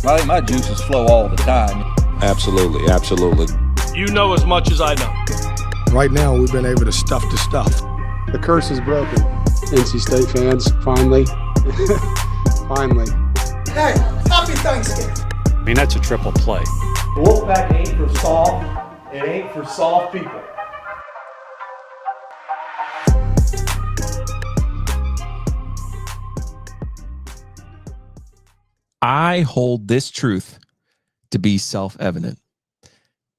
I think my juices flow all the time. Absolutely, absolutely. You know as much as I know. Right now, we've been able to stuff the stuff. The curse is broken. NC State fans, finally. Finally. Hey, happy Thanksgiving. I mean, that's a triple play. The Wolfpack ain't for soft. It ain't for soft people. I hold this truth to be self-evident.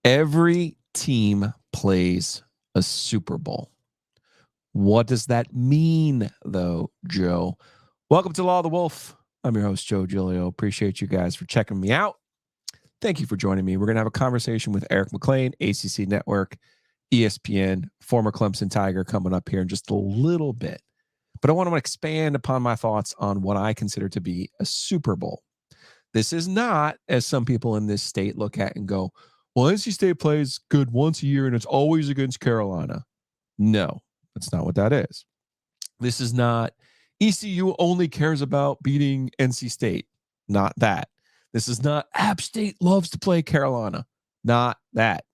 Every team plays a Super Bowl. What does that mean, though, Joe? Welcome to Law of the Wolf. I'm your host, Joe Giglio. Appreciate you guys for checking me out. Thank you for joining me. We're going to have a conversation with Eric Mac Lain, ACC Network, ESPN, former Clemson Tiger, coming up here in just a little bit. But I want to expand upon my thoughts on what I consider to be a Super Bowl. This is not, as some people in this state look at and go, well, NC State plays good once a year and it's always against Carolina. No, that's not what that is. This is not ECU only cares about beating NC State. Not that. This is not App State loves to play Carolina. Not that.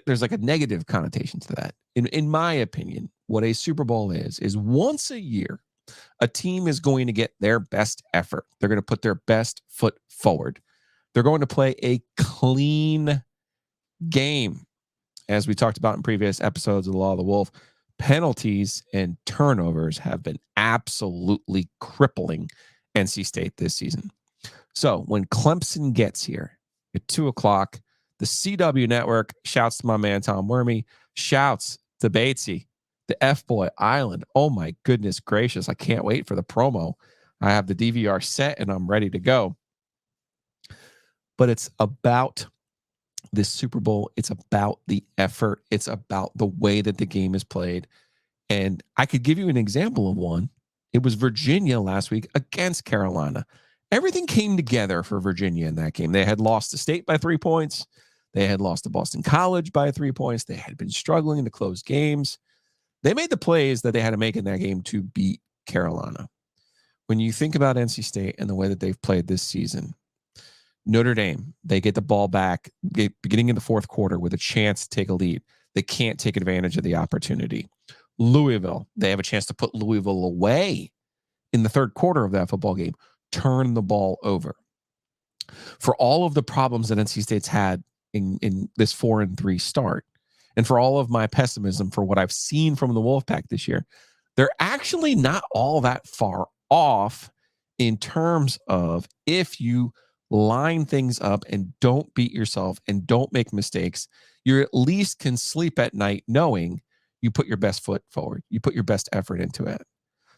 There's like a negative connotation to that. In my opinion, what a Super Bowl is once a year, a team is going to get their best effort. They're going to put their best foot forward. They're going to play a clean game. As we talked about in previous episodes of The Law of the Wolf, penalties and turnovers have been absolutely crippling NC State this season. So when Clemson gets here at 2 o'clock, the CW network shouts to my man Tom Wormy, shouts to Batesy, the F-Boy Island. Oh my goodness gracious. I can't wait for the promo. I have the DVR set and I'm ready to go. But it's about this Super Bowl. It's about the effort. It's about the way that the game is played. And I could give you an example of one. It was Virginia last week against Carolina. Everything came together for Virginia in that game. They had lost to State by 3 points. They had lost to Boston College by 3 points. They had been struggling to close games. They made the plays that they had to make in that game to beat Carolina. When you think about NC State and the way that they've played this season, Notre Dame, they get the ball back beginning in the fourth quarter with a chance to take a lead. They can't take advantage of the opportunity. Louisville, they have a chance to put Louisville away in the third quarter of that football game, turn the ball over. For all of the problems that NC State's had in this 4-3 start, and for all of my pessimism for what I've seen from the Wolfpack this year, they're actually not all that far off in terms of if you line things up and don't beat yourself and don't make mistakes, you at least can sleep at night knowing you put your best foot forward. You put your best effort into it.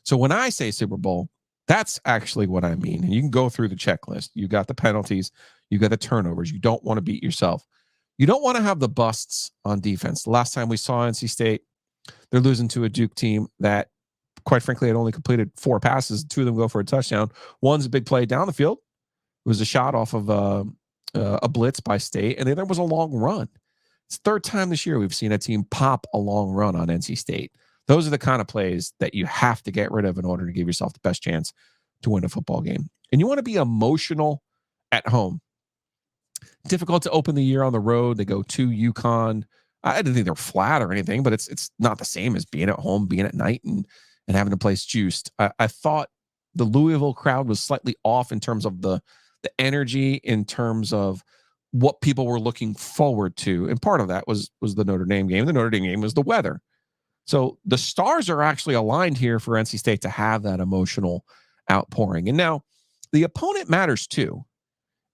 So when I say Super Bowl, that's actually what I mean. And you can go through the checklist. You got the penalties. You got the turnovers. You don't want to beat yourself. You don't want to have the busts on defense. The last time we saw NC State, they're losing to a Duke team that, quite frankly, had only completed 4 passes. 2 of them go for a touchdown. One's a big play down the field. It was a shot off of a blitz by State, and then there was a long run. It's the 3rd time this year we've seen a team pop a long run on NC State. Those are the kind of plays that you have to get rid of in order to give yourself the best chance to win a football game. And you want to be emotional at home. Difficult to open the year on the road. They go to UConn. I didn't think they're flat or anything, but it's not the same as being at home, being at night, and having the place juiced. I thought the Louisville crowd was slightly off in terms of the energy, in terms of what people were looking forward to. And part of that was the Notre Dame game. The Notre Dame game was the weather. So the stars are actually aligned here for NC State to have that emotional outpouring. And now the opponent matters too,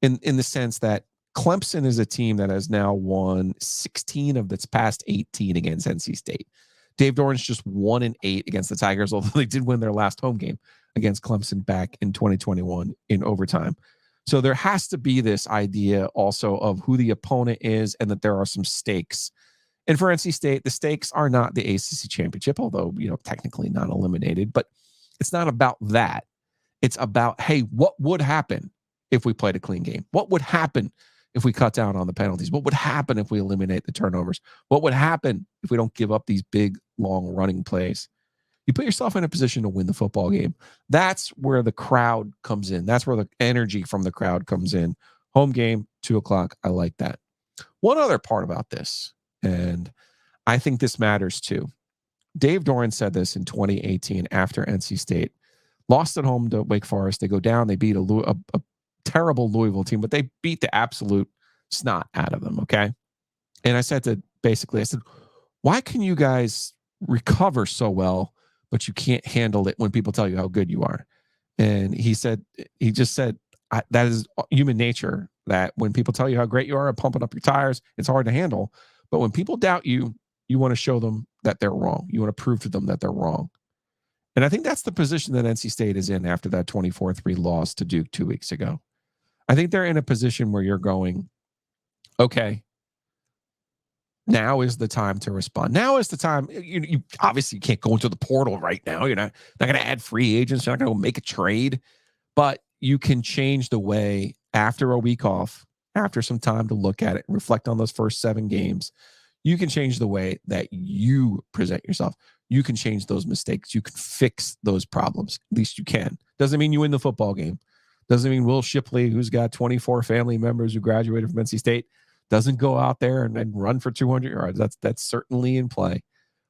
in the sense that Clemson is a team that has now won 16 of its past 18 against NC State. Dave Doran's just 1-8 against the Tigers, although they did win their last home game against Clemson back in 2021 in overtime. So there has to be this idea also of who the opponent is and that there are some stakes. And for NC State, the stakes are not the ACC championship, although, technically not eliminated, but it's not about that. It's about, hey, what would happen if we played a clean game? What would happen if we cut down on the penalties? What would happen if we eliminate the turnovers? What would happen if we don't give up these big, long running plays? You put yourself in a position to win the football game. That's where the crowd comes in. That's where the energy from the crowd comes in. Home game, 2:00. I like that. One other part about this, and I think this matters too. Dave Doran said this in 2018 after NC State lost at home to Wake Forest. They go down. They beat a terrible Louisville team, but they beat the absolute snot out of them. Okay. And I said, why can you guys recover so well, but you can't handle it when people tell you how good you are? And he just said, that is human nature, that when people tell you how great you are, pumping up your tires, it's hard to handle. But when people doubt you, you want to show them that they're wrong. You want to prove to them that they're wrong. And I think that's the position that NC State is in after that 24-3 loss to Duke 2 weeks ago. I think they're in a position where you're going, okay, now is the time to respond. Now is the time. You obviously can't go into the portal right now. You're not going to add free agents. You're not going to make a trade. But you can change the way after a week off, after some time to look at it, reflect on those first 7 games. You can change the way that you present yourself. You can change those mistakes. You can fix those problems. At least you can. Doesn't mean you win the football game. Doesn't mean Will Shipley, who's got 24 family members who graduated from NC State, doesn't go out there and run for 200 yards. That's certainly in play.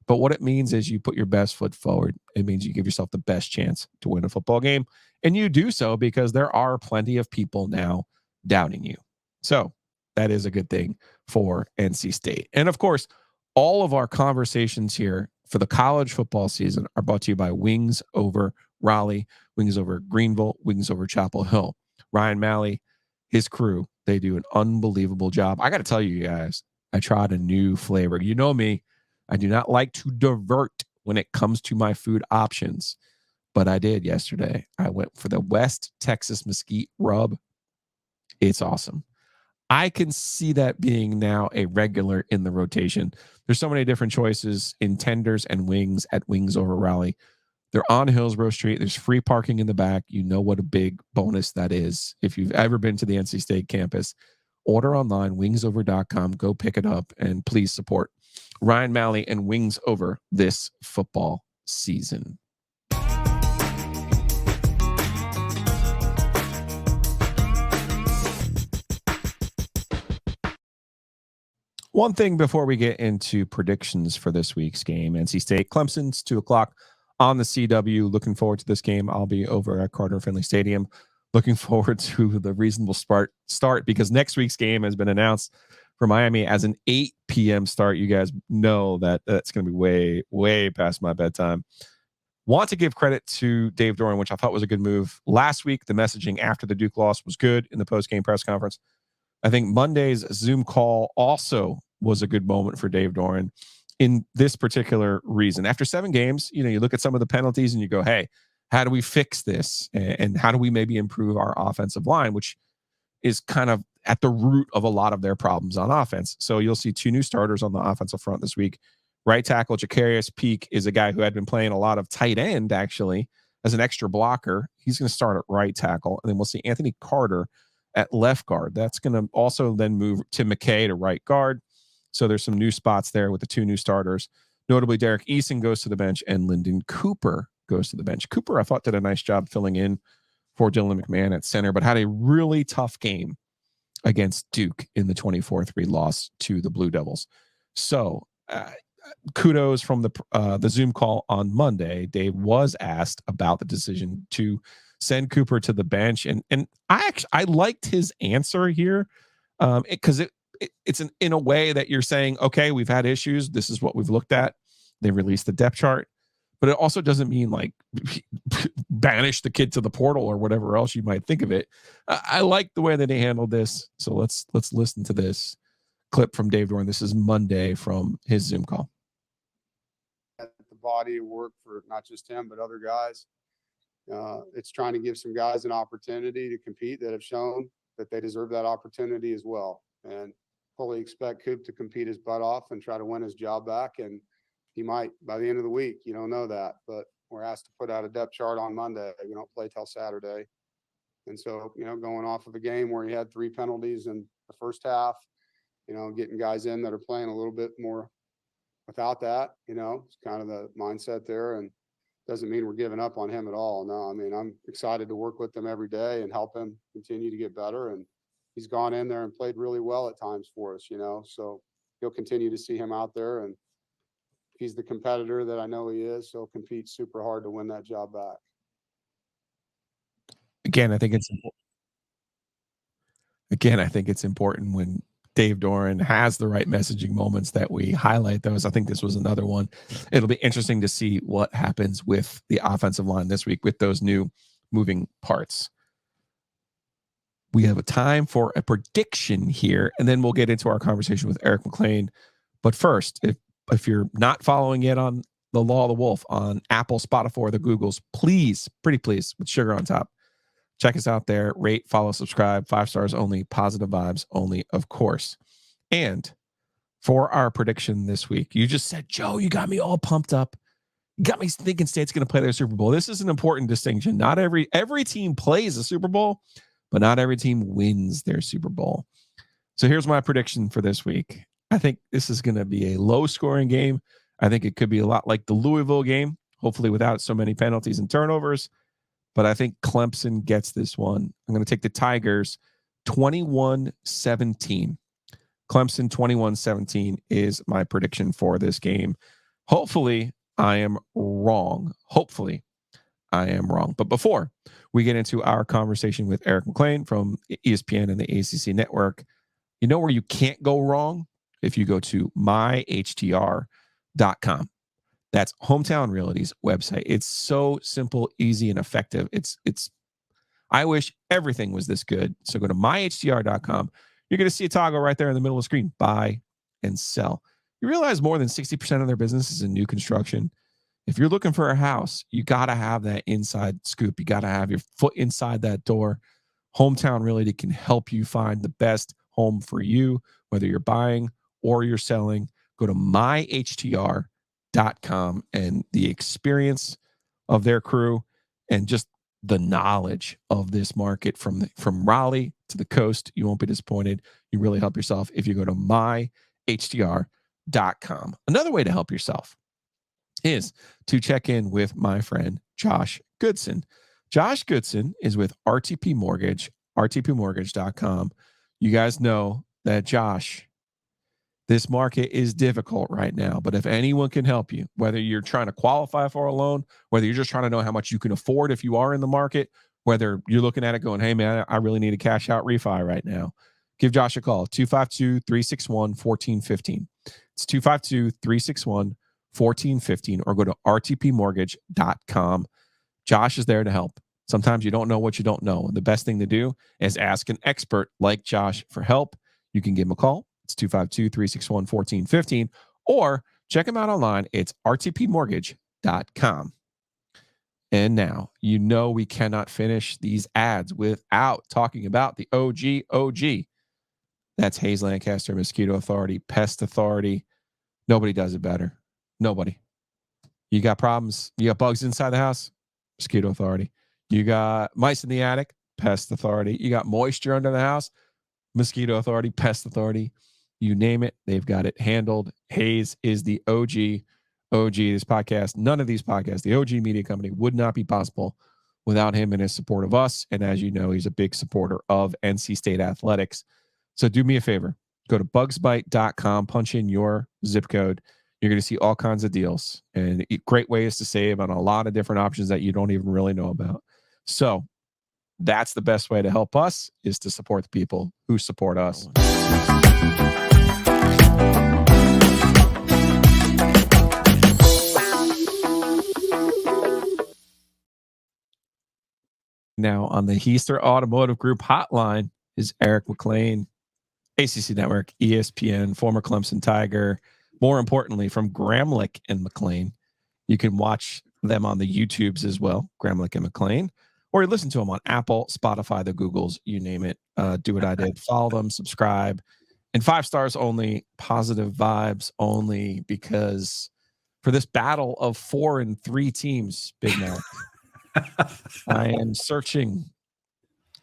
But what it means is you put your best foot forward. It means you give yourself the best chance to win a football game. And you do so because there are plenty of people now doubting you. So that is a good thing for NC State. And of course, all of our conversations here for the college football season are brought to you by Wings Over Raleigh, Wings Over Greenville, Wings Over Chapel Hill. Ryan Malley, his crew, they do an unbelievable job. I got to tell you guys, I tried a new flavor. You know me, I do not like to divert when it comes to my food options, but I did yesterday. I went for the West Texas Mesquite Rub. It's awesome. I can see that being now a regular in the rotation. There's so many different choices in tenders and wings at Wings Over Raleigh. They're on Hillsborough Street. There's free parking in the back. You know what a big bonus that is. If you've ever been to the NC State campus, order online, wingsover.com. Go pick it up, and please support Ryan Malley and Wings Over this football season. One thing before we get into predictions for this week's game, NC State, Clemson's 2:00 on the CW. Looking forward to this game. I'll be over at Carter Finley Stadium. Looking forward to the reasonable start because next week's game has been announced for Miami as an 8 p.m. start. You guys know that that's going to be way, way past my bedtime. Want to give credit to Dave Doran, which I thought was a good move. Last week, the messaging after the Duke loss was good in the post-game press conference. I think Monday's Zoom call also was a good moment for Dave Doran in this particular reason. After 7 games, you look at some of the penalties and you go, hey, how do we fix this? And how do we maybe improve our offensive line, which is kind of at the root of a lot of their problems on offense. So you'll see 2 new starters on the offensive front this week. Right tackle Jacarius Peak is a guy who had been playing a lot of tight end, actually, as an extra blocker. He's going to start at right tackle. And then we'll see Anthony Carter at left guard. That's going to also then move Tim McKay to right guard. So there's some new spots there with the 2 new starters. Notably, Derek Eason goes to the bench and Lyndon Cooper goes to the bench. Cooper, I thought, did a nice job filling in for Dylan McMahon at center, but had a really tough game against Duke in the 24-3 loss to the Blue Devils. So kudos from the Zoom call on Monday. Dave was asked about the decision to send Cooper to the bench, and I liked his answer here because it's in a way that you're saying, okay, we've had issues. This is what we've looked at. They released the depth chart, but it also doesn't mean like banish the kid to the portal or whatever else you might think of it. I like the way that he handled this. So let's listen to this clip from Dave Doran. This is Monday from his Zoom call. The body of work for not just him, but other guys. It's trying to give some guys an opportunity to compete that have shown that they deserve that opportunity as well. And fully expect Coop to compete his butt off and try to win his job back. And he might by the end of the week. You don't know that, but we're asked to put out a depth chart on Monday. We don't play till Saturday. And so, going off of a game where he had 3 penalties in the first half, getting guys in that are playing a little bit more without that, it's kind of the mindset there. And doesn't mean we're giving up on him at all. No, I mean, I'm excited to work with him every day and help him continue to get better. And he's gone in there and played really well at times for us, so you'll continue to see him out there, and he's the competitor that I know he is. So he'll compete super hard to win that job back. Again, I think it's important when Dave Doran has the right messaging moments that we highlight those. I think this was another one. It'll be interesting to see what happens with the offensive line this week with those new moving parts. We have a time for a prediction here, and then we'll get into our conversation with Eric Mac Lain. But first, if you're not following yet on the Law of the Wolf on Apple, Spotify, or the Googles, please, pretty please, with sugar on top, check us out there. Rate, follow, subscribe. 5 stars only. Positive vibes only, of course. And for our prediction this week, you just said, Joe, you got me all pumped up. You got me thinking State's going to play their Super Bowl. This is an important distinction. Not every team plays a Super Bowl, but not every team wins their Super Bowl. So here's my prediction for this week. I think this is going to be a low-scoring game. I think it could be a lot like the Louisville game, hopefully without so many penalties and turnovers. But I think Clemson gets this one. I'm going to take the Tigers 21-17. Clemson 21-17 is my prediction for this game. Hopefully, I am wrong. But before we get into our conversation with Eric Mac Lain from ESPN and the ACC Network, you know where you can't go wrong? If you go to myhtr.com. That's Hometown Realty's website. It's so simple, easy, and effective. I wish everything was this good. So go to myhtr.com. You're going to see a toggle right there in the middle of the screen, buy and sell. You realize more than 60% of their business is in new construction. If you're looking for a house, you got to have that inside scoop. You got to have your foot inside that door. Hometown Realty can help you find the best home for you, whether you're buying or you're selling. Go to myhtr.com, and the experience of their crew and just the knowledge of this market from Raleigh to the coast, you won't be disappointed. You really help yourself if you go to myhtr.com. Another way to help yourself is to check in with my friend Josh Goodson. Josh Goodson is with RTP Mortgage, rtpmortgage.com. You guys know that Josh, this market is difficult right now, but if anyone can help you, whether you're trying to qualify for a loan, whether you're just trying to know how much you can afford if you are in the market, whether you're looking at it going, hey, man, I really need a cash out refi right now, give Josh a call, 252-361-1415. It's 252-361-1415, or go to rtpmortgage.com. Josh is there to help. Sometimes you don't know what you don't know. And the best thing to do is ask an expert like Josh for help. You can give him a call. It's 252-361-1415, or check him out online. It's rtpmortgage.com. And now, you know we cannot finish these ads without talking about the OG. That's Hayes Lancaster Mosquito Authority, Pest Authority. Nobody does it better. Nobody. You got problems? You got bugs inside the house? Mosquito Authority. You got mice in the attic? Pest Authority. You got moisture under the house? Mosquito Authority, Pest Authority. You name it, they've got it handled. Hayes is the OG. This podcast, none of these podcasts, the OG Media Company, would not be possible without him and his support of us. And as you know, he's a big supporter of NC State athletics. So do me a favor. Go to bugsbite.com, punch in your zip code. You're going to see all kinds of deals and great ways to save on a lot of different options that you don't even really know about. So that's the best way to help us, is to support the people who support us. Now on the Heister Automotive Group hotline is Eric Mac Lain, ACC Network, ESPN, former Clemson Tiger. More importantly, from Gramlich and Mac Lain. You can watch them on the YouTubes as well, Gramlich and Mac Lain, or you listen to them on Apple, Spotify, the Googles, you name it. Do what I did. Follow them, subscribe, and 5 stars only, positive vibes only, because for this battle of 4 and 3 teams, Big Mouth, I am searching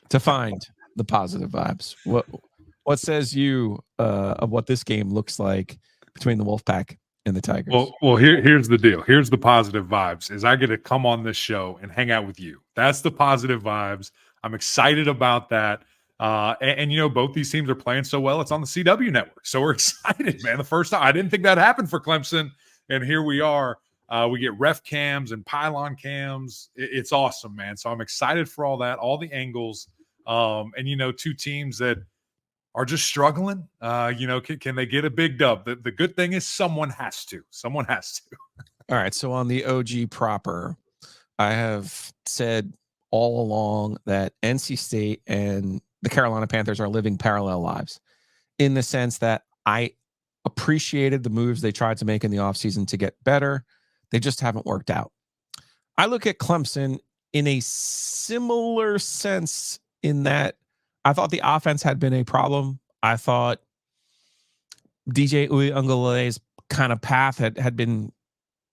to find the positive vibes. What says you of what this game looks like between the Wolfpack and the Tigers. Here's the deal. Here's the positive vibes is I get to come on this show and hang out with you. That's the positive vibes. I'm excited about that. And both these teams are playing so well. It's on the CW network. So we're excited, man. The first time I didn't think that happened for Clemson. And here we are. We get ref cams and pylon cams. It's awesome, man. So I'm excited for all that, all the angles. And two teams that are just struggling. Can they get a big dub? The good thing is someone has to. Someone has to. All right. So on the OG proper, I have said all along that NC State and the Carolina Panthers are living parallel lives in the sense that I appreciated the moves they tried to make in the offseason to get better. They just haven't worked out. I look at Clemson in a similar sense in that I thought the offense had been a problem. I thought DJ Uiagalelei's kind of path had been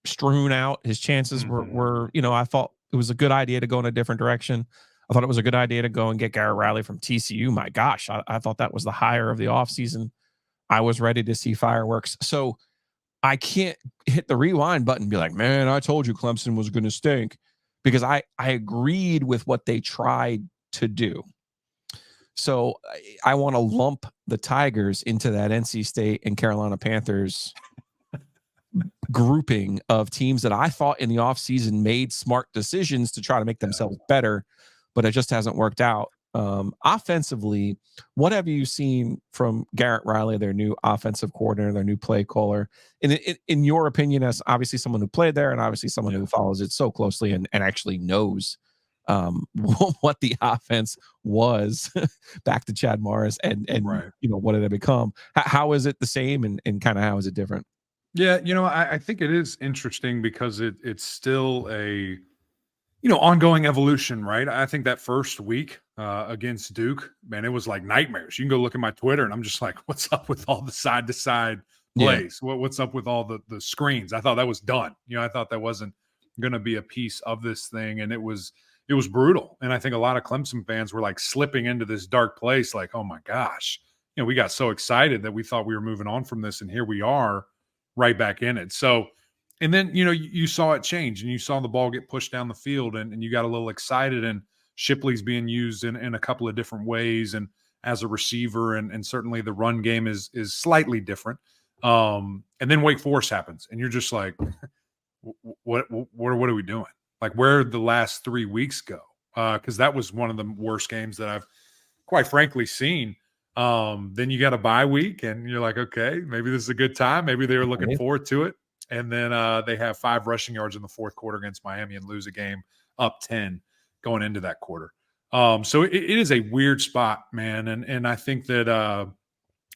strewn out. His chances were, I thought it was a good idea to go in a different direction. I thought it was a good idea to go and get Garrett Riley from TCU. My gosh, I thought that was the hire of the offseason. I was ready to see fireworks. So I can't hit the rewind button and be like, man, I told you Clemson was going to stink, because I agreed with what they tried to do. So I want to lump the Tigers into that NC State and Carolina Panthers grouping of teams that I thought in the offseason made smart decisions to try to make themselves better, but it just hasn't worked out. Offensively, what have you seen from Garrett Riley, their new offensive coordinator, their new play caller? In your opinion, as obviously someone who played there and obviously someone who follows it so closely and actually knows what the offense was back to Chad Morris and right. What did it become? How is it the same and kind of how is it different? Yeah, I think it is interesting because it's still a ongoing evolution, right? I think that first week against Duke, man, it was like nightmares. You can go look at my Twitter and I'm just like, what's up with all the side to side plays? Yeah. What's up with all the screens? I thought that was done. I thought that wasn't going to be a piece of this thing, and it was brutal. And I think a lot of Clemson fans were like slipping into this dark place, like, oh my gosh, we got so excited that we thought we were moving on from this, and here we are right back in it. So, and then, you saw it change, and you saw the ball get pushed down the field, and you got a little excited, and Shipley's being used in a couple of different ways and as a receiver, and certainly the run game is slightly different. And then Wake Forest happens, and you're just like, what are we doing? Like, where did the last 3 weeks go? Because that was one of the worst games that I've quite frankly seen. Then you got a bye week, and you're like, okay, maybe this is a good time. Maybe they were looking forward to it. And then they have 5 rushing yards in the fourth quarter against Miami and lose a game up 10 going into that quarter. So it is a weird spot, man. And I think that,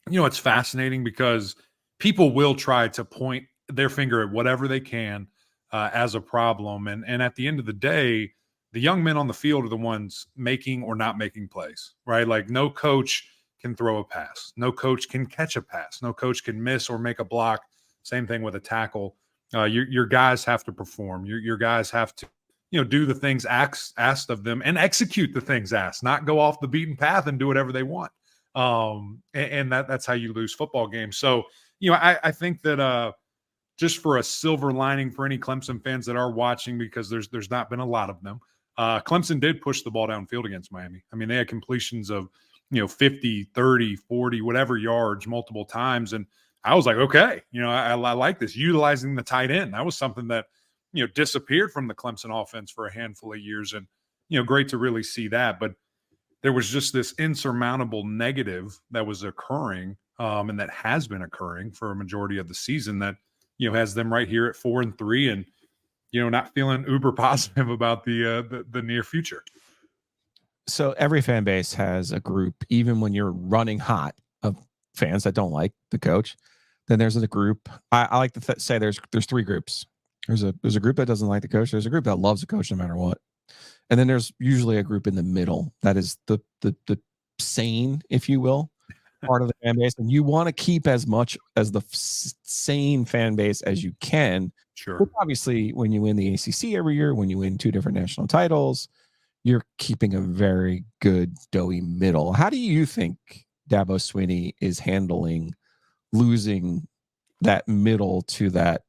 it's fascinating because people will try to point their finger at whatever they can as a problem. And at the end of the day, the young men on the field are the ones making or not making plays, right? Like, no coach can throw a pass. No coach can catch a pass. No coach can miss or make a block. Same thing with a tackle. Your guys have to perform. Your guys have to, do the things asked of them and execute the things asked, not go off the beaten path and do whatever they want. And that's how you lose football games. So, I think that just for a silver lining for any Clemson fans that are watching, because there's not been a lot of them, Clemson did push the ball downfield against Miami. I mean, they had completions of, 50, 30, 40, whatever yards multiple times. And I was like, okay, I like this, utilizing the tight end. That was something that, disappeared from the Clemson offense for a handful of years. And, great to really see that. But there was just this insurmountable negative that was occurring and that has been occurring for a majority of the season that, has them right here at 4-3 and, not feeling uber positive about the near future. So every fan base has a group, even when you're running hot, of fans that don't like the coach. Then there's a group. I like to say there's 3 groups. There's a group that doesn't like the coach. There's a group that loves the coach no matter what. And then there's usually a group in the middle that is the sane, if you will, part of the fan base. And you want to keep as much as the sane fan base as you can. Sure. But obviously, when you win the ACC every year, when you win 2 different national titles, you're keeping a very good doughy middle. How do you think Dabo Swinney is handling losing that middle to that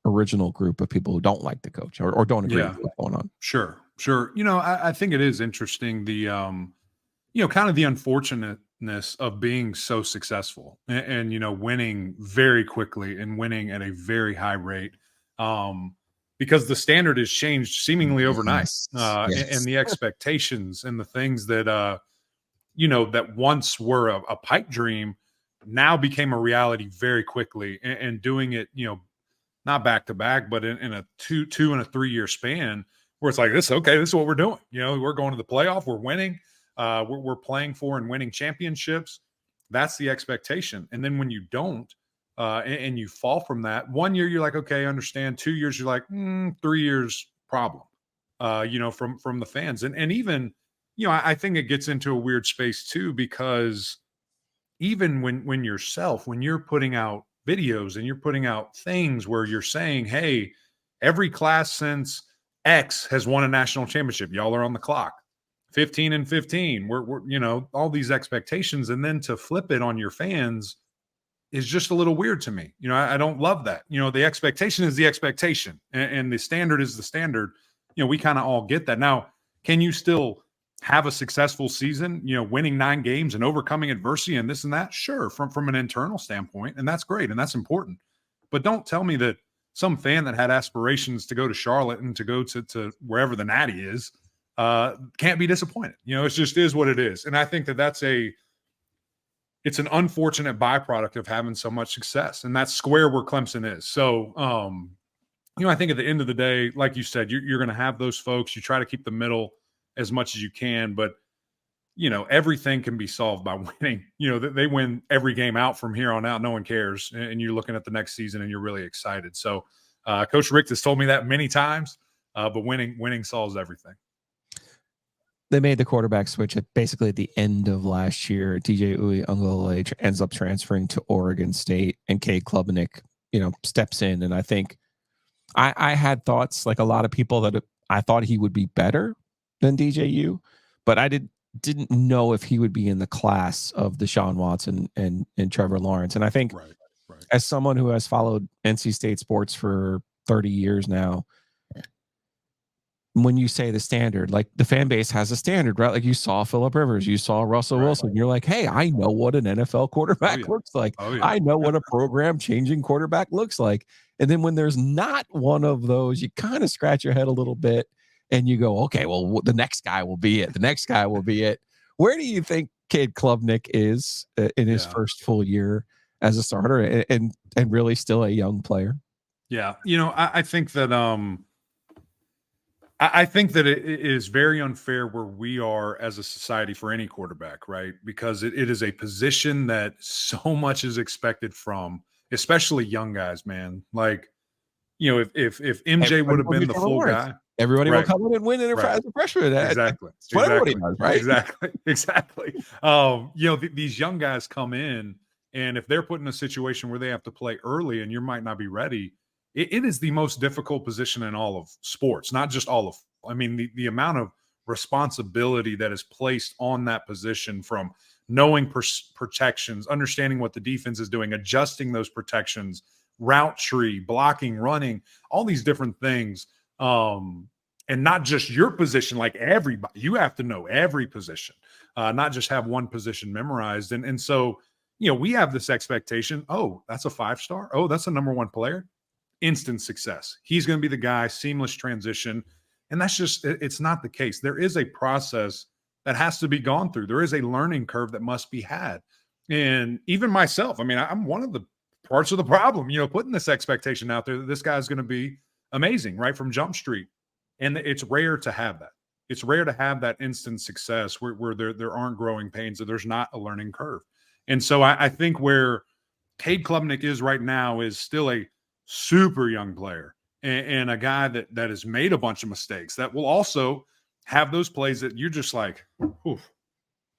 original group of people who don't like the coach or don't agree with what's going on. Sure. I think it is interesting, the kind of the unfortunateness of being so successful and winning very quickly and winning at a very high rate, because the standard has changed seemingly overnight. And the expectations and the things that that once were a pipe dream now became a reality very quickly, and doing it not back to back, but in a two and a 3 year span, where it's like, this is what we're doing. We're going to the playoff, we're winning, we're playing for and winning championships. That's the expectation. And then when you don't, and you fall from that, 1 year you're like, okay, I understand. 2 years you're like, 3 years problem, from the fans. And even, I think it gets into a weird space too, because even when you're putting out videos and you're putting out things where you're saying, hey, every class since X has won a national championship, y'all are on the clock, 15 and 15, we're all these expectations, and then to flip it on your fans is just a little weird to me. I don't love that. The expectation is the expectation, and the standard is the standard. We kind of all get that. Now, can you still have a successful season, winning 9 games and overcoming adversity and this and that? Sure, from an internal standpoint, and that's great and that's important. But don't tell me that some fan that had aspirations to go to Charlotte and to go to wherever the Natty is can't be disappointed. It just is what it is. And I think that it's an unfortunate byproduct of having so much success, and that's square where Clemson is. So, I think at the end of the day, like you said, you're going to have those folks. You try to keep the middle as much as you can, but everything can be solved by winning. They win every game out from here on out. No one cares. And you're looking at the next season and you're really excited. So Coach Rick has told me that many times, but winning solves everything. They made the quarterback switch at basically at the end of last year. DJ Uiagalelei ends up transferring to Oregon State, and Cade Klubnik, steps in. And I think I had thoughts, like a lot of people, that I thought he would be better than DJU, but I didn't know if he would be in the class of Deshaun Watson and Trevor Lawrence. And I think right. As someone who has followed NC State sports for 30 years now, when you say the standard, like the fan base has a standard, right? Like you saw Phillip Rivers, you saw Russell Wilson. You're like, hey, I know what an NFL quarterback looks like. I know what a program changing quarterback looks like. And then when there's not one of those, you kind of scratch your head a little bit and you go, okay, well, the next guy will be it. The next guy will be it. Where do you think Cade Klubnik is in his first full year as a starter and really still a young player? Yeah. I think that, I think that it is very unfair where we are as a society for any quarterback, right? Because it is a position that so much is expected from, especially young guys, man. Like, if MJ would have been the full guy, everybody will come in and win as a freshman. Exactly. What everybody does, right? Exactly. These young guys come in, and if they're put in a situation where they have to play early and you might not be ready, it is the most difficult position in all of sports, not just all of. I mean, the amount of responsibility that is placed on that position, from knowing protections, understanding what the defense is doing, adjusting those protections, route tree, blocking, running, all these different things. And not just your position, like everybody. You have to know every position, not just have one position memorized. And so, we have this expectation. Oh, that's a 5-star. Oh, that's a number 1 player. Instant success. He's going to be the guy, seamless transition. And that's just, it's not the case. There is a process that has to be gone through. There is a learning curve that must be had. And even myself, I mean, I'm one of the parts of the problem, putting this expectation out there that this guy's going to be amazing right from Jump Street. And it's rare to have that. It's rare to have that instant success where there aren't growing pains, that there's not a learning curve. And so I think where Cade Klubnik is right now is still a super young player and a guy that has made a bunch of mistakes, that will also have those plays that you're just like, oof,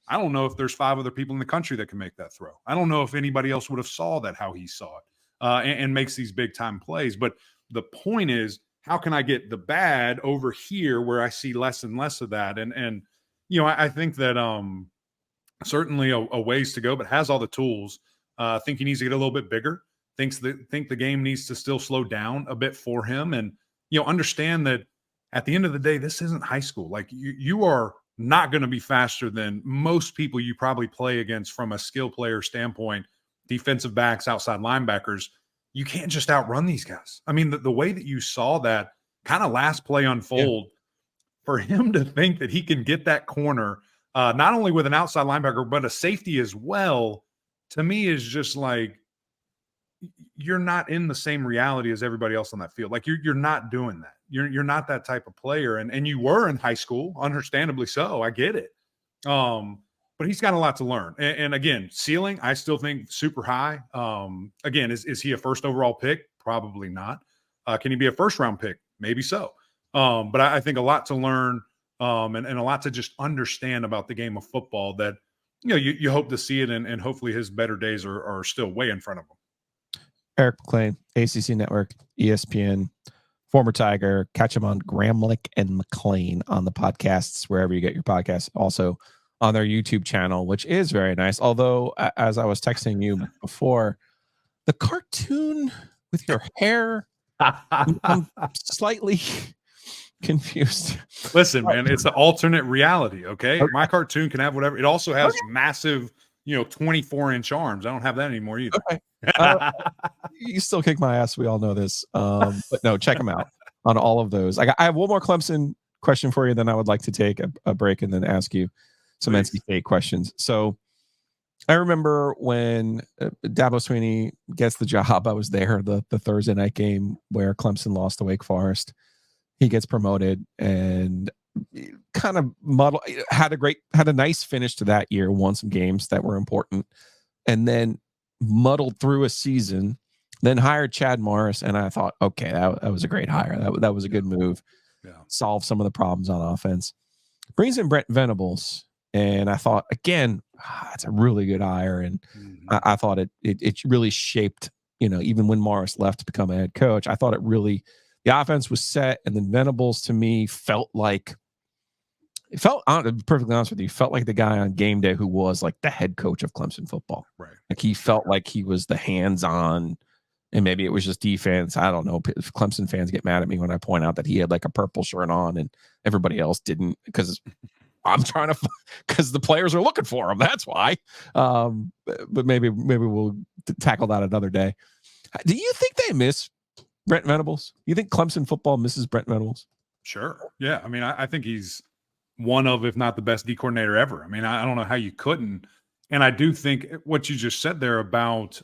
I don't know if there's 5 other people in the country that can make that throw. I don't know if anybody else would have saw that, how he saw it, and makes these big time plays. But the point is, how can I get the bad over here where I see less and less of that? And I think that certainly a ways to go, but has all the tools. I think he needs to get a little bit bigger. think the game needs to still slow down a bit for him, and understand that at the end of the day, this isn't high school. Like you are not going to be faster than most people you probably play against from a skill player standpoint, defensive backs, outside linebackers. You can't just outrun these guys. I mean, the way that you saw that kind of last play unfold, for him to think that he can get that corner, not only with an outside linebacker, but a safety as well, to me is just like, you're not in the same reality as everybody else on that field. Like you're not doing that. You're not that type of player. And you were in high school, understandably so. I get it. But he's got a lot to learn. And again, ceiling, I still think super high. Again, is he a first overall pick? Probably not. Can he be a first round pick? Maybe so. But I think a lot to learn and a lot to just understand about the game of football that, you hope to see it, and hopefully his better days are still way in front of him. Eric Mac Lain, ACC Network, ESPN, former Tiger. Catch him on Gramlich and McLean on the podcasts, wherever you get your podcasts. Also on their YouTube channel, which is very nice. Although, as I was texting you before, the cartoon with your hair, I'm slightly confused. Listen, man, it's an alternate reality, okay? My cartoon can have whatever. It also has massive, 24-inch arms. I don't have that anymore either. Okay. You still kick my ass. We all know this. But no, check them out on all of those. I have one more Clemson question for you, then I would like to take a break and then ask you some NC State questions. So I remember when Dabo Swinney gets the job, I was there the Thursday night game where Clemson lost to Wake Forest. He gets promoted and kind of had a nice finish to that year, won some games that were important, and then muddled through a season, then hired Chad Morris. And I thought, okay, that was a great hire. That was a good move. Yeah. Solve some of the problems on offense. Brings in Brent Venables. And I thought, again, it's a really good hire. And I thought it really shaped, even when Morris left to become a head coach, I thought the offense was set. And then Venables, to me, perfectly honest with you, felt like the guy on game day who was like the head coach of Clemson football. Right. Like he felt like he was the hands-on, and maybe it was just defense. I don't know. If Clemson fans get mad at me when I point out that he had like a purple shirt on and everybody else didn't, because because the players are looking for him. That's why. But maybe we'll tackle that another day. Do you think they miss Brent Venables? You think Clemson football misses Brent Venables? Sure. Yeah. I mean, I think he's one of, if not the best D coordinator ever. I mean, I don't know how you couldn't. And I do think what you just said there about,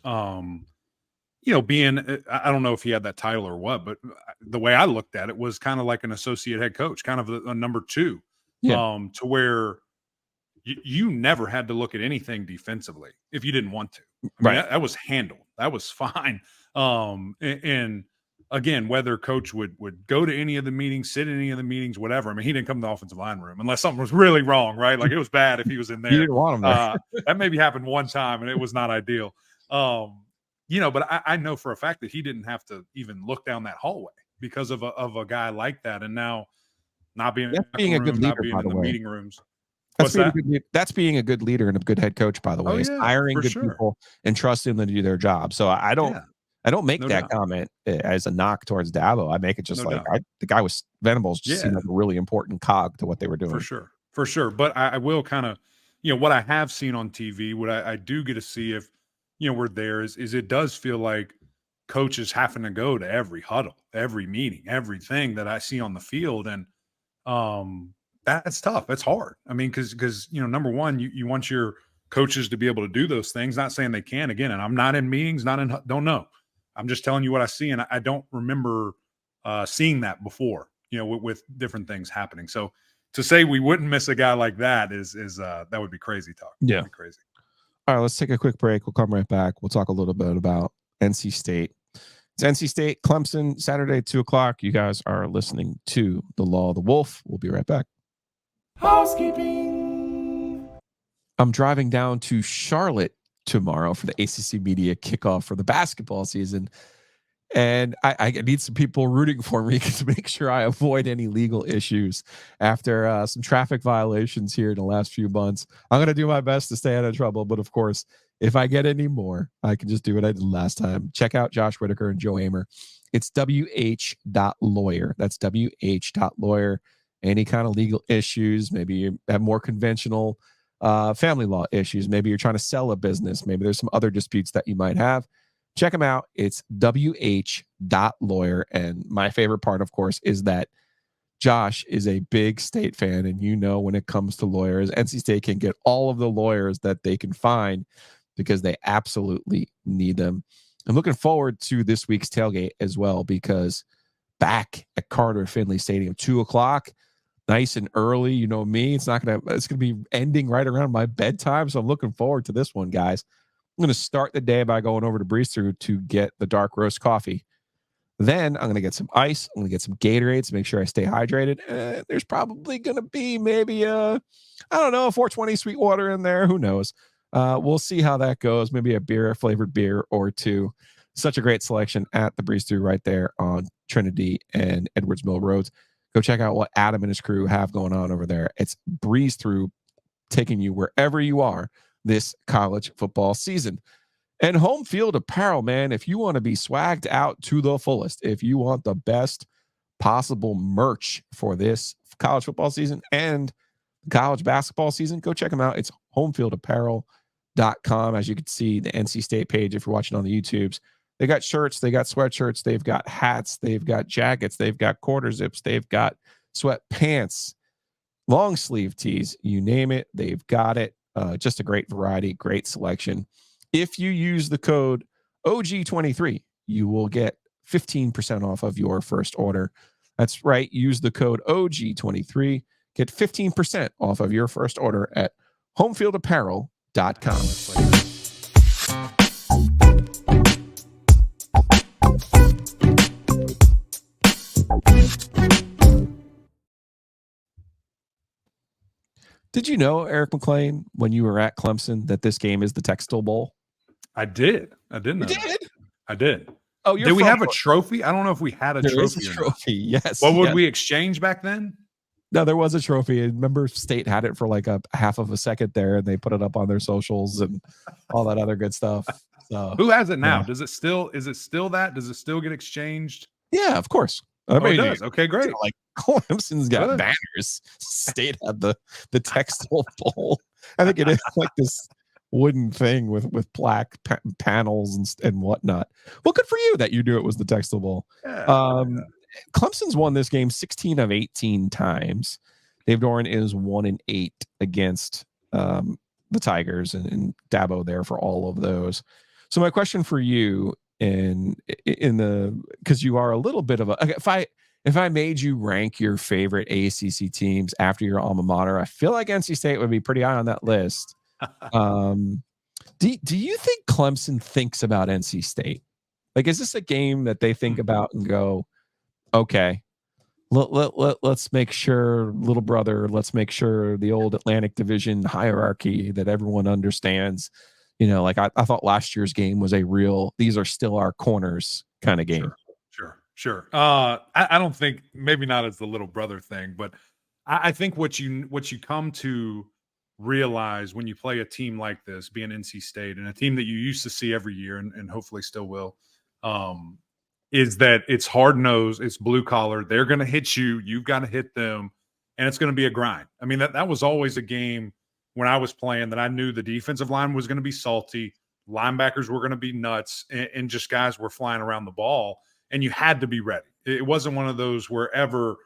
being, I don't know if he had that title or what, but the way I looked at it was kind of like an associate head coach, kind of a number two, to where you never had to look at anything defensively if you didn't want to. I mean, that was handled. That was fine. And again, whether coach would go to any of the meetings, sit in any of the meetings, whatever. I mean, he didn't come to the offensive line room unless something was really wrong, right? Like it was bad if he was in there. You didn't want him there. That maybe happened one time and it was not ideal. But I know for a fact that he didn't have to even look down that hallway because of a guy like that. And now not being being a good leader, not being in the meeting rooms. That's being a good leader and a good head coach, by the way. Hiring good people and trusting them to do their job. So I don't make that comment as a knock towards Dabo. I make it just the guy was Venables just seemed like a really important cog to what they were doing. For sure. But I will kind of, what I have seen on TV, what I do get to see if, we're there is it does feel like coaches having to go to every huddle, every meeting, everything that I see on the field. And that's tough. That's hard. I mean, because number one, you want your coaches to be able to do those things. Not saying they can, again, and I'm not in meetings, don't know. I'm just telling you what I see, and I don't remember seeing that before, with different things happening. So to say we wouldn't miss a guy like that is that would be crazy talk. Yeah, that'd be crazy. All right, let's take a quick break. We'll come right back. We'll talk a little bit about NC State. It's NC State, Clemson, Saturday, 2:00. You guys are listening to The Law of the Wolf. We'll be right back. Housekeeping. I'm driving down to Charlotte tomorrow for the ACC Media kickoff for the basketball season. And I need some people rooting for me to make sure I avoid any legal issues after some traffic violations here in the last few months. I'm going to do my best to stay out of trouble. But of course, if I get any more, I can just do what I did last time. Check out Josh Whitaker and Joe Hamer. It's wh.lawyer. That's wh.lawyer. Any kind of legal issues, maybe you have more conventional family law issues. Maybe you're trying to sell a business. Maybe there's some other disputes that you might have. Check them out. It's wh.lawyer. And my favorite part, of course, is that Josh is a big State fan. And when it comes to lawyers, NC State can get all of the lawyers that they can find because they absolutely need them. I'm looking forward to this week's tailgate as well, because back at Carter Finley Stadium, 2:00, nice and early. You know me, it's going to be ending right around my bedtime. So I'm looking forward to this one, guys. I'm going to start the day by going over to Breeze Through to get the dark roast coffee. Then I'm going to get some ice. I'm going to get some Gatorades to make sure I stay hydrated. There's probably going to be maybe a 420 sweet water in there. Who knows? We'll see how that goes. Maybe a flavored beer or two. Such a great selection at the Breeze Through right there on Trinity and Edwards Mill Roads. Go check out what Adam and his crew have going on over there. It's Breeze Through, taking you wherever you are this college football season. And Home Field Apparel, man, if you want to be swagged out to the fullest, if you want the best possible merch for this college football season and college basketball season, go check them out. It's homefieldapparel.com. As you can see, the NC State page, if you're watching on the YouTubes, they got shirts, they got sweatshirts, they've got hats, they've got jackets, they've got quarter zips, they've got sweatpants, long sleeve tees, you name it, they've got it. Just a great variety, great selection. If you use the code OG23, you will get 15% off of your first order. That's right. Use the code OG23, get 15% off of your first order at homefieldapparel.com. Did you know, Eric Mac Lain, when you were at Clemson, that this game is the Textile Bowl? I did. I didn't know. You did? I did. Oh, did we have a trophy? I don't know if we had a there trophy. Is a trophy, yes. What would yes. we exchange back then? No, there was a trophy. I remember State had it for like a half of a second there, and they put it up on their socials and all that other good stuff. So who has it now? Yeah. Is it still that? Does it still get exchanged? Yeah, of course. It does. Okay, great. Like Clemson's got Good. banners. State had the Textile Bowl. I think it is like this wooden thing with plaque panels and whatnot. Well, good for you that you knew it was the Textile Bowl. Yeah. Clemson's won this game 16 of 18 times. Dave Doran is 1-8 against the Tigers, and Dabo there for all of those. So my question for you, because you are a little bit of if I made you rank your favorite ACC teams after your alma mater, I feel like NC State would be pretty high on that list. Do you think Clemson thinks about NC State? Like, is this a game that they think about and go, okay, let's make sure, little brother, let's make sure the old Atlantic Division hierarchy that everyone understands. Like I thought last year's game was a real, these are still our corners kind of game. Sure. I don't think, maybe not as the little brother thing, but I think what you come to realize when you play a team like this, being NC State, and a team that you used to see every year and hopefully still will, is that it's hard-nosed, it's blue-collar. They're going to hit you. You've got to hit them, and it's going to be a grind. I mean, that was always a game when I was playing that I knew the defensive line was going to be salty, linebackers were going to be nuts, and just guys were flying around the ball, and you had to be ready. It wasn't one of those wherever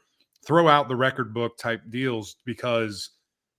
throw out the record book type deals, because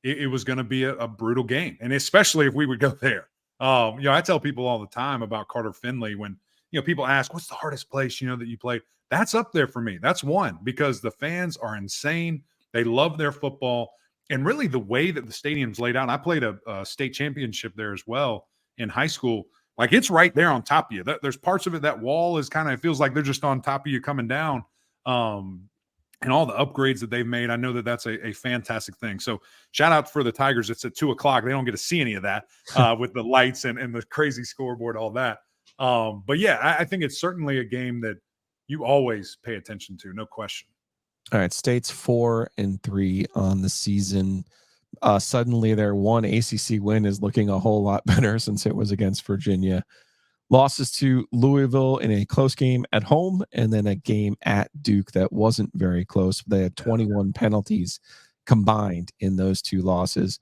it was going to be a brutal game, and especially if we would go there. I tell people all the time about Carter Finley when people ask, what's the hardest place that you played? That's up there for me. That's one, because the fans are insane. They love their football. And really the way that the stadium's laid out, I played a state championship there as well in high school. Like, it's right there on top of you. There's parts of it, that wall is kind of, it feels like they're just on top of you coming down. And all the upgrades that they've made, I know that that's a fantastic thing. So shout out for the Tigers. It's at 2:00. They don't get to see any of that with the lights and the crazy scoreboard, all that. But yeah, I think it's certainly a game that you always pay attention to, no question. All right, State's 4-3 on the season. Suddenly, their one ACC win is looking a whole lot better since it was against Virginia. Losses to Louisville in a close game at home, and then a game at Duke that wasn't very close. They had 21 penalties combined in those two losses.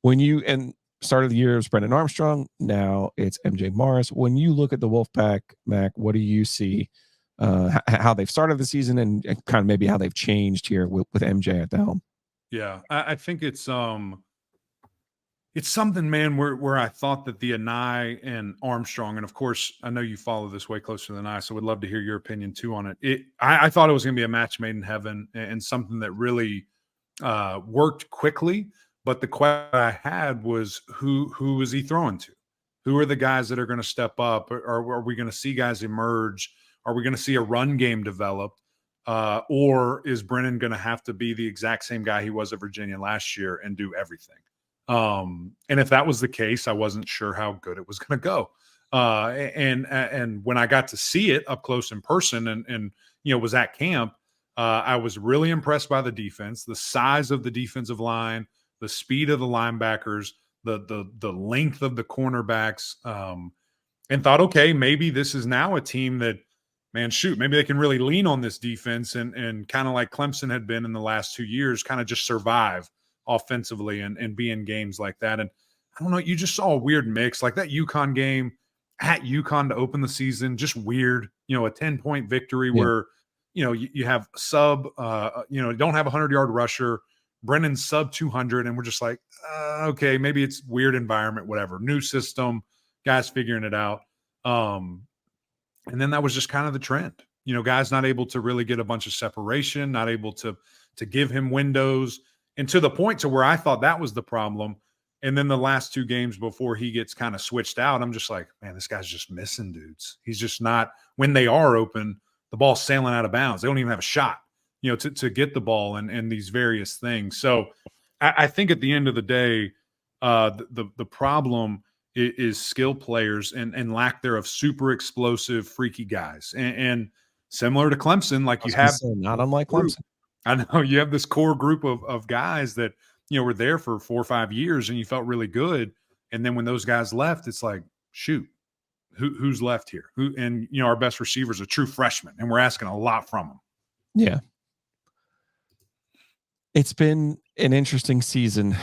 When you and start of the year it was Brendan Armstrong, now it's MJ Morris. When you look at the Wolfpack, Mac, what do you see? How they've started the season and kind of maybe how they've changed here with MJ at the helm. Yeah, I think it's something, man, where I thought that the Anai and Armstrong, and of course, I know you follow this way closer than I, so would love to hear your opinion too on it. I thought it was going to be a match made in heaven and something that really worked quickly. But the question I had was who is he throwing to? Who are the guys that are going to step up? Or are we going to see guys emerge? Are we going to see a run game develop? Or is Brennan going to have to be the exact same guy he was at Virginia last year and do everything? And if that was the case, I wasn't sure how good it was going to go. And when I got to see it up close in person and was at camp, I was really impressed by the defense, the size of the defensive line, the speed of the linebackers, the length of the cornerbacks, and thought, okay, maybe this is now a team that, man, shoot, maybe they can really lean on this defense and kind of like Clemson had been in the last 2 years, kind of just survive offensively and be in games like that. And I don't know, you just saw a weird mix like that UConn game at UConn to open the season, just weird, a 10-point victory where, you have sub, don't have a 100-yard rusher, Brennan's sub 200. And we're just like, okay, maybe it's weird environment, whatever, new system, guys figuring it out. And then that was just kind of the trend, guys not able to really get a bunch of separation, not able to give him windows, and to the point to where I thought that was the problem. And then the last two games before he gets kind of switched out, I'm just like, man, this guy's just missing dudes. He's just not, when they are open, the ball's sailing out of bounds. They don't even have a shot, to get the ball and these various things. So I think at the end of the day, the problem is skill players and lack there of super explosive, freaky guys. And similar to Clemson, like you have, not unlike Clemson. I know you have this core group of guys that, were there for 4 or 5 years and you felt really good. And then when those guys left, it's like, shoot, who's left here? Our best receiver is a true freshman and we're asking a lot from him. Yeah. It's been an interesting season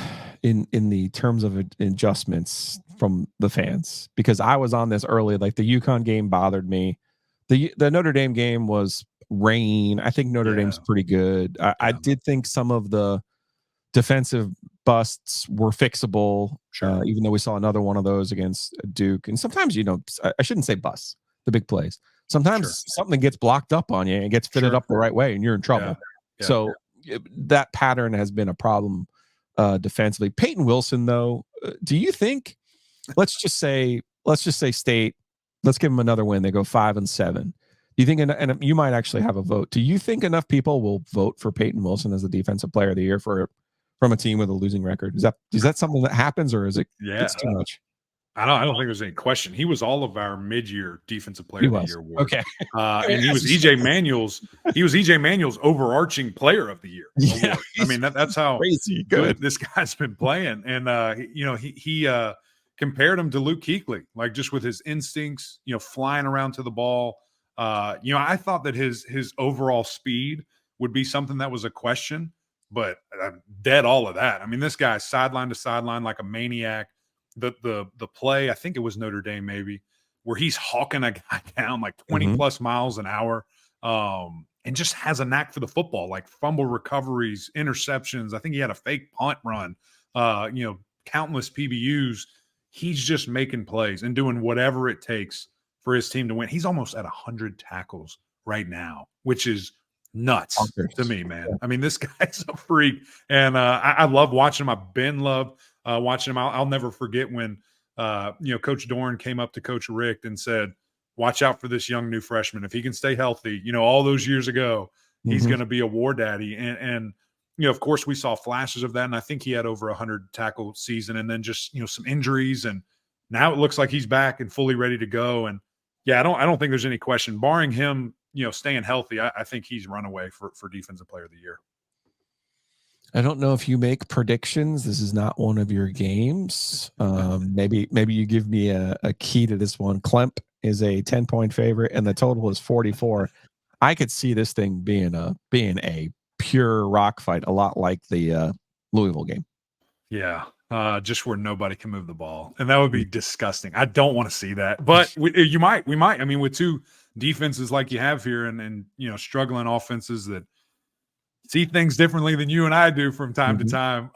in the terms of adjustments from the fans, because I was on this early, like the UConn game bothered me. The Notre Dame game was rain. I think Notre Dame's pretty good. I did think some of the defensive busts were fixable, even though we saw another one of those against Duke. And sometimes, I shouldn't say busts, the big plays. Sometimes something gets blocked up on you and gets fitted up the right way and you're in trouble. So that pattern has been a problem defensively. Peyton Wilson, though, do you think, let's just say State, let's give them another win. They go 5-7. Do you think, and you might actually have a vote, do you think enough people will vote for Peyton Wilson as the defensive player of the year from a team with a losing record? Is that something that happens, or is it it's too much? I don't think there's any question. He was all of our mid-year defensive player of the year award. Okay. And he was EJ Manuel's overarching player of the year. Yeah, I mean, that's how crazy good this guy's been playing. And he compared him to Luke Kuechly, like just with his instincts, flying around to the ball. I thought that his overall speed would be something that was a question, but I'm dead all of that. I mean, this guy's sideline to sideline like a maniac. The play, I think it was Notre Dame maybe, where he's hawking a guy down like 20 plus miles an hour, and just has a knack for the football, like fumble recoveries, interceptions. I think he had a fake punt run, countless PBUs. He's just making plays and doing whatever it takes for his team to win. He's almost at 100 tackles right now, which is nuts to me, man. I mean, this guy's a freak, and I love watching him. I've been loved watching him. I'll never forget when Coach Dorn came up to Coach Richt and said, watch out for this young new freshman. If he can stay healthy, all those years ago, he's going to be a war daddy. And of course, we saw flashes of that, and I think he had over 100 tackle season, and then just some injuries, and now it looks like he's back and fully ready to go. And Yeah, I don't think there's any question. Barring him, staying healthy, I think he's runaway for Defensive Player of the Year. I don't know if you make predictions. This is not one of your games. Maybe you give me a key to this one. Klemp is a 10-point favorite, and the total is 44. I could see this thing being a pure rock fight, a lot like the Louisville game. Yeah, just where nobody can move the ball, and that would be disgusting. I don't want to see that, but we might. I mean, with two defenses like you have here, and struggling offenses that see things differently than you and I do from time to time.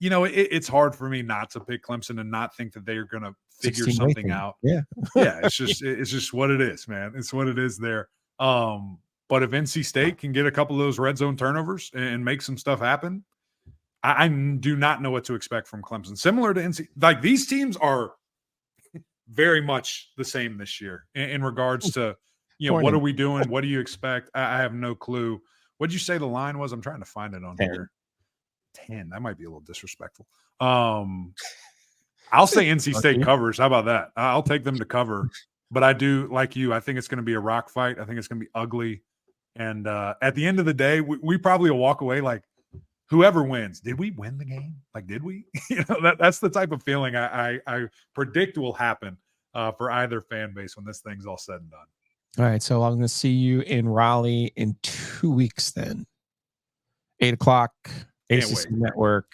It's hard for me not to pick Clemson and not think that they are going to figure something out. Yeah. Yeah. It's just what it is, man. It's what it is there. But if NC State can get a couple of those red zone turnovers and make some stuff happen, I do not know what to expect from Clemson. Similar to NC, like these teams are very much the same this year in regards to, what are we doing? What do you expect? I have no clue. What'd you say the line was? I'm trying to find it on 10. here. 10. That might be a little disrespectful. I'll say NC State covers. How about that? I'll take them to cover. But I do, like you, I think it's going to be a rock fight. I think it's going to be ugly. And at the end of the day, we probably will walk away like, whoever wins, did we win the game? Like, did we? That's the type of feeling I predict will happen for either fan base when this thing's all said and done. All right, so I'm going to see you in Raleigh in 2 weeks then. 8 o'clock, ACC Network,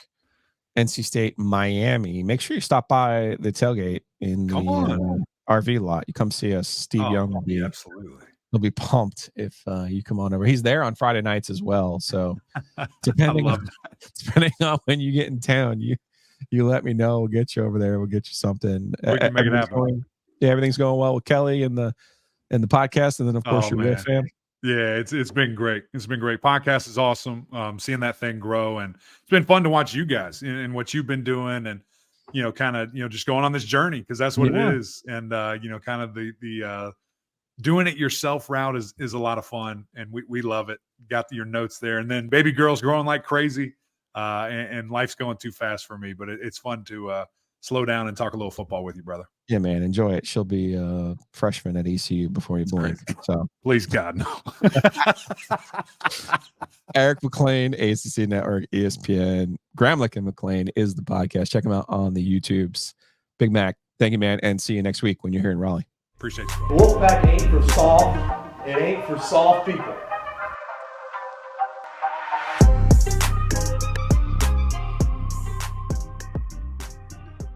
NC State, Miami. Make sure you stop by the tailgate in the RV lot. You come see us. Steve Young will be absolutely. He'll be pumped if you come on over. He's there on Friday nights as well. So depending on when you get in town, you let me know. We'll get you over there. We'll get you something. We can make it happen. Everything's going well with Kelly and the podcast, and then of course your real fam. Yeah, it's been great. It's been great. Podcast is awesome. Seeing that thing grow, and it's been fun to watch you guys and what you've been doing, and kind of just going on this journey, because that's what it is. And kind of the doing it yourself route is a lot of fun, and we love it. Got your notes there, and then baby girl's growing like crazy, and life's going too fast for me. But it's fun to slow down and talk a little football with you, brother. Yeah, man, enjoy it. She'll be a freshman at ECU before you blink. So please, God, no. Eric Mac Lain, ACC Network, ESPN. Gramlich and Mac Lain is the podcast. Check them out on the YouTubes. Big Mac, thank you, man, and see you next week when you're here in Raleigh. Appreciate you. Wolfpack ain't for soft. It ain't for soft people.